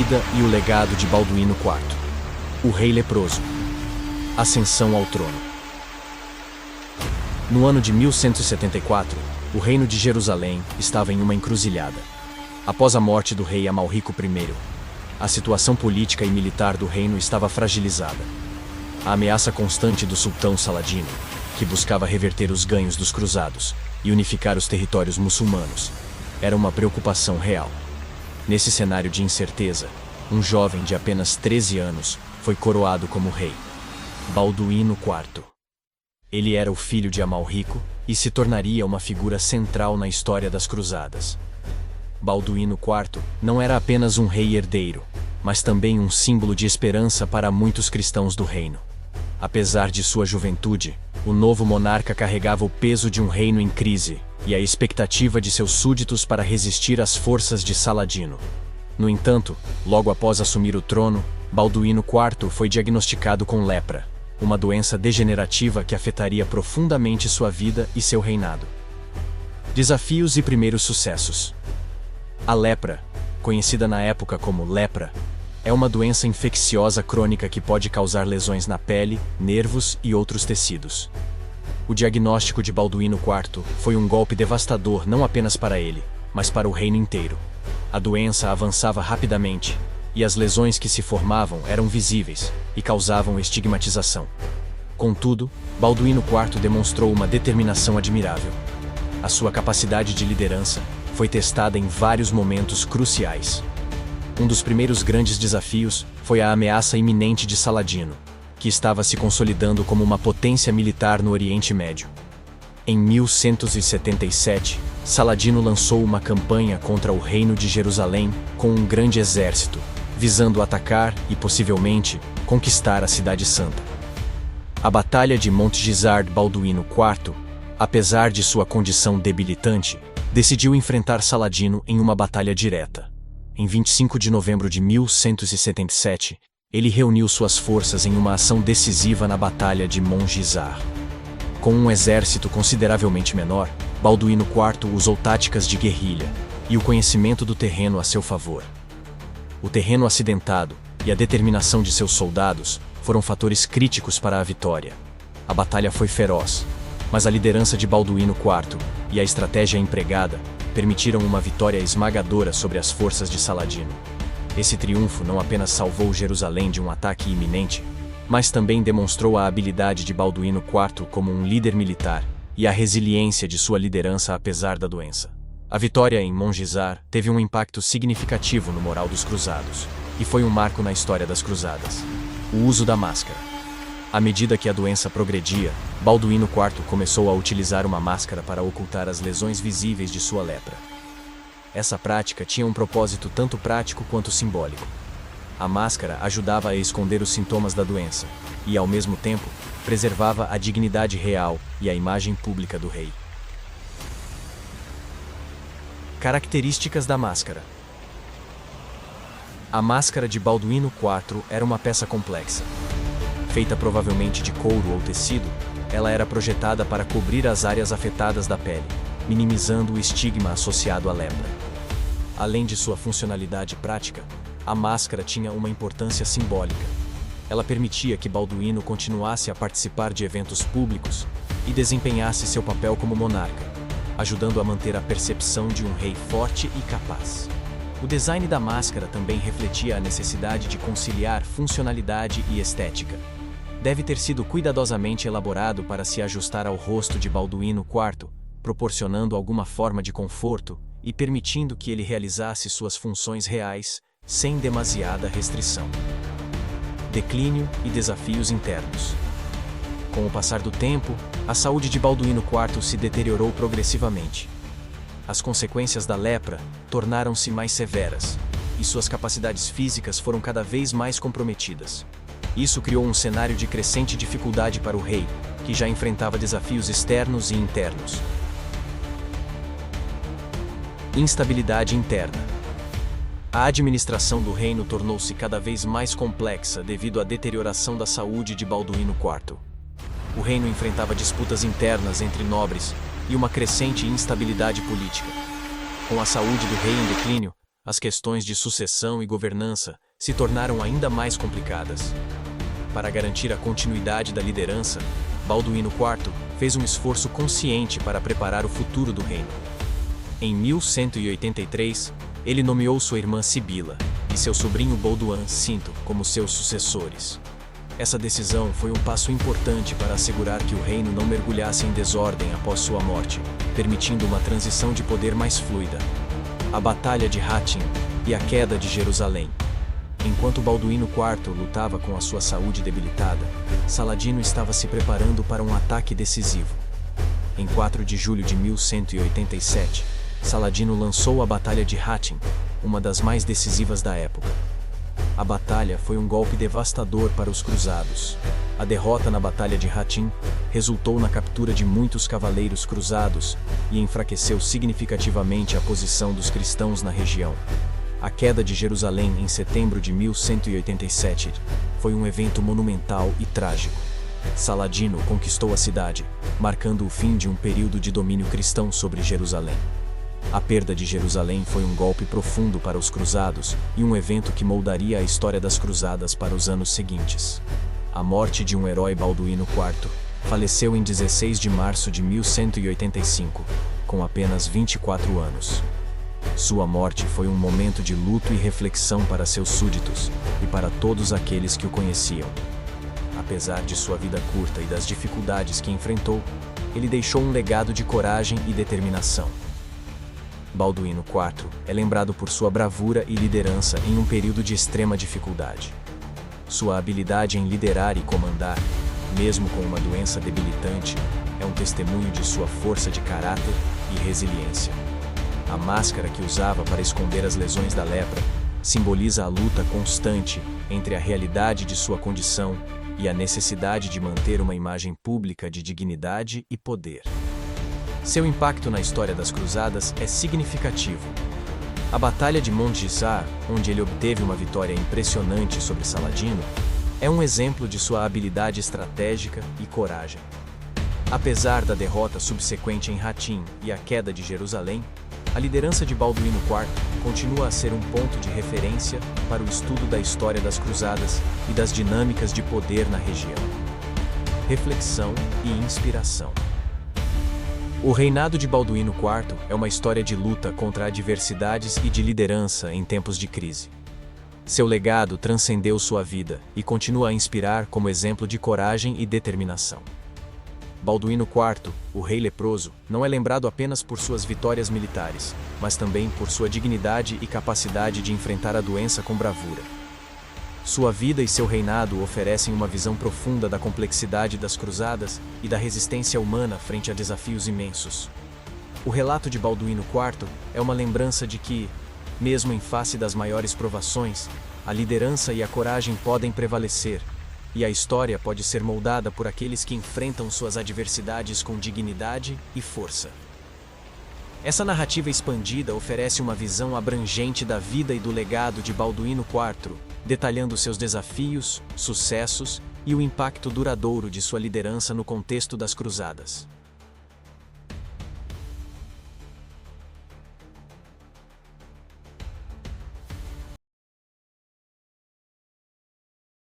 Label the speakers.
Speaker 1: vida e o legado de Balduíno IV. O rei leproso. Ascensão ao trono. No ano de 1174, o reino de Jerusalém estava em uma encruzilhada. Após a morte do rei Amalrico I, a situação política e militar do reino estava fragilizada. A ameaça constante do sultão Saladino, que buscava reverter os ganhos dos cruzados e unificar os territórios muçulmanos, era uma preocupação real. Nesse cenário de incerteza, um jovem de apenas 13 anos foi coroado como rei, Balduíno IV. Ele era o filho de Amalrico e se tornaria uma figura central na história das cruzadas. Balduíno IV não era apenas um rei herdeiro, mas também um símbolo de esperança para muitos cristãos do reino. Apesar de sua juventude, o novo monarca carregava o peso de um reino em crise e a expectativa de seus súditos para resistir às forças de Saladino. No entanto, logo após assumir o trono, Balduíno IV foi diagnosticado com lepra, uma doença degenerativa que afetaria profundamente sua vida e seu reinado. Desafios e primeiros sucessos. A lepra, conhecida na época como lepra, é uma doença infecciosa crônica que pode causar lesões na pele, nervos e outros tecidos. O diagnóstico de Balduíno IV foi um golpe devastador não apenas para ele, mas para o reino inteiro. A doença avançava rapidamente, e as lesões que se formavam eram visíveis e causavam estigmatização. Contudo, Balduíno IV demonstrou uma determinação admirável. A sua capacidade de liderança foi testada em vários momentos cruciais. Um dos primeiros grandes desafios foi a ameaça iminente de Saladino, que estava se consolidando como uma potência militar no Oriente Médio. Em 1177, Saladino lançou uma campanha contra o reino de Jerusalém com um grande exército, visando atacar e, possivelmente, conquistar a Cidade Santa. A Batalha de Montgisard. Balduíno IV, apesar de sua condição debilitante, decidiu enfrentar Saladino em uma batalha direta. Em 25 de novembro de 1177, ele reuniu suas forças em uma ação decisiva na Batalha de Montgisard. Com um exército consideravelmente menor, Balduíno IV usou táticas de guerrilha e o conhecimento do terreno a seu favor. O terreno acidentado e a determinação de seus soldados foram fatores críticos para a vitória. A batalha foi feroz, mas a liderança de Balduíno IV e a estratégia empregada permitiram uma vitória esmagadora sobre as forças de Saladino. Esse triunfo não apenas salvou Jerusalém de um ataque iminente, mas também demonstrou a habilidade de Balduíno IV como um líder militar e a resiliência de sua liderança apesar da doença. A vitória em Montgisard teve um impacto significativo no moral dos cruzados, e foi um marco na história das cruzadas. O uso da máscara. À medida que a doença progredia, Balduíno IV começou a utilizar uma máscara para ocultar as lesões visíveis de sua lepra. Essa prática tinha um propósito tanto prático quanto simbólico. A máscara ajudava a esconder os sintomas da doença e, ao mesmo tempo, preservava a dignidade real e a imagem pública do rei. Características da máscara. A máscara de Balduíno IV era uma peça complexa. Feita provavelmente de couro ou tecido, ela era projetada para cobrir as áreas afetadas da pele, minimizando o estigma associado à lepra. Além de sua funcionalidade prática, a máscara tinha uma importância simbólica. Ela permitia que Balduíno continuasse a participar de eventos públicos e desempenhasse seu papel como monarca, ajudando a manter a percepção de um rei forte e capaz. O design da máscara também refletia a necessidade de conciliar funcionalidade e estética. Deve ter sido cuidadosamente elaborado para se ajustar ao rosto de Balduíno IV, proporcionando alguma forma de conforto e permitindo que ele realizasse suas funções reais, sem demasiada restrição. Declínio e desafios internos. Com o passar do tempo, a saúde de Balduíno IV se deteriorou progressivamente. As consequências da lepra tornaram-se mais severas, e suas capacidades físicas foram cada vez mais comprometidas. Isso criou um cenário de crescente dificuldade para o rei, que já enfrentava desafios externos e internos. Instabilidade interna. A administração do reino tornou-se cada vez mais complexa devido à deterioração da saúde de Balduíno IV. O reino enfrentava disputas internas entre nobres e uma crescente instabilidade política. Com a saúde do rei em declínio, as questões de sucessão e governança se tornaram ainda mais complicadas. Para garantir a continuidade da liderança, Balduíno IV fez um esforço consciente para preparar o futuro do reino. Em 1183, ele nomeou sua irmã Sibila e seu sobrinho Balduin V como seus sucessores. Essa decisão foi um passo importante para assegurar que o reino não mergulhasse em desordem após sua morte, permitindo uma transição de poder mais fluida. A Batalha de Hattin e a queda de Jerusalém. Enquanto Balduíno IV lutava com a sua saúde debilitada, Saladino estava se preparando para um ataque decisivo. Em 4 de julho de 1187, Saladino lançou a Batalha de Hattin, uma das mais decisivas da época. A batalha foi um golpe devastador para os cruzados. A derrota na Batalha de Hattin resultou na captura de muitos cavaleiros cruzados e enfraqueceu significativamente a posição dos cristãos na região. A queda de Jerusalém em setembro de 1187 foi um evento monumental e trágico. Saladino conquistou a cidade, marcando o fim de um período de domínio cristão sobre Jerusalém. A perda de Jerusalém foi um golpe profundo para os cruzados e um evento que moldaria a história das cruzadas para os anos seguintes. A morte de um herói Balduíno IV faleceu em 16 de março de 1185, com apenas 24 anos. Sua morte foi um momento de luto e reflexão para seus súditos e para todos aqueles que o conheciam. Apesar de sua vida curta e das dificuldades que enfrentou, ele deixou um legado de coragem e determinação. Balduíno IV é lembrado por sua bravura e liderança em um período de extrema dificuldade. Sua habilidade em liderar e comandar, mesmo com uma doença debilitante, é um testemunho de sua força de caráter e resiliência. A máscara que usava para esconder as lesões da lepra simboliza a luta constante entre a realidade de sua condição e a necessidade de manter uma imagem pública de dignidade e poder. Seu impacto na história das cruzadas é significativo. A Batalha de Montgisar, onde ele obteve uma vitória impressionante sobre Saladino, é um exemplo de sua habilidade estratégica e coragem. Apesar da derrota subsequente em Hattin e a queda de Jerusalém, a liderança de Balduíno IV continua a ser um ponto de referência para o estudo da história das cruzadas e das dinâmicas de poder na região. Reflexão e inspiração. O reinado de Balduíno IV é uma história de luta contra adversidades e de liderança em tempos de crise. Seu legado transcendeu sua vida e continua a inspirar como exemplo de coragem e determinação. Balduíno IV, o rei leproso, não é lembrado apenas por suas vitórias militares, mas também por sua dignidade e capacidade de enfrentar a doença com bravura. Sua vida e seu reinado oferecem uma visão profunda da complexidade das cruzadas e da resistência humana frente a desafios imensos. O relato de Balduíno IV é uma lembrança de que, mesmo em face das maiores provações, a liderança e a coragem podem prevalecer, e a história pode ser moldada por aqueles que enfrentam suas adversidades com dignidade e força. Essa narrativa expandida oferece uma visão abrangente da vida e do legado de Balduíno IV, detalhando seus desafios, sucessos e o impacto duradouro de sua liderança no contexto das cruzadas.